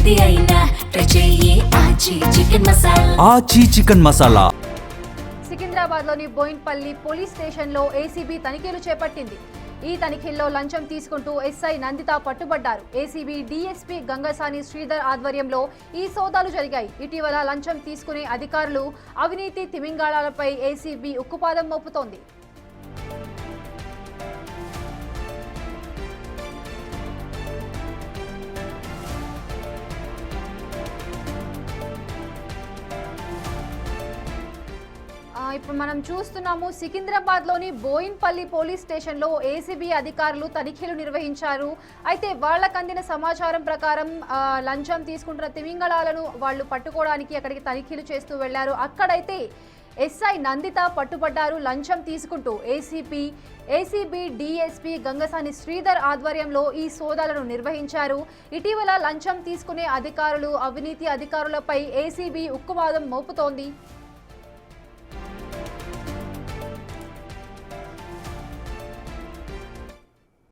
ఏది అయినా ట్రై చెయ్యి ఆచి చికెన్ మసాలా. సికింద్రాబాద్లోని బోయిన్పల్లి పోలీస్ స్టేషన్లో ఏసీబీ తనిఖీలు చేపట్టింది. ఈ తనిఖీల్లో లంచం తీసుకుంటూ ఎస్ఐ నందిత పట్టుబడ్డారు. ఏసీబీ డీఎస్పీ గంగసాని శ్రీధర్ ఆధ్వర్యంలో ఈ సోదాలు జరిగాయి. ఇటీవల లంచం తీసుకునే అధికారులు అవినీతి తిమింగాళాలపై ఏసీబీ ఉక్కుపాదం మోపుతోంది. ఇప్పుడు మనం చూస్తున్నాము సికింద్రాబాద్లోని బోయిన్పల్లి పోలీస్ స్టేషన్లో ఏసీబీ అధికారులు తనిఖీలు నిర్వహించారు. అయితే వాళ్లకు అందిన సమాచారం ప్రకారం లంచం తీసుకుంటున్న తిమింగళాలను వాళ్ళు పట్టుకోవడానికి అక్కడికి తనిఖీలు చేస్తూ వెళ్లారు. అక్కడైతే ఎస్ఐ నందిత పట్టుబడ్డారు లంచం తీసుకుంటూ. ఏసీబీ డీఎస్పీ గంగసాని శ్రీధర్ ఆధ్వర్యంలో ఈ సోదాలను నిర్వహించారు. ఇటీవల లంచం తీసుకునే అధికారులు అవినీతి అధికారులపై ఏసీబీ ఉక్కుపాదం మోపుతోంది.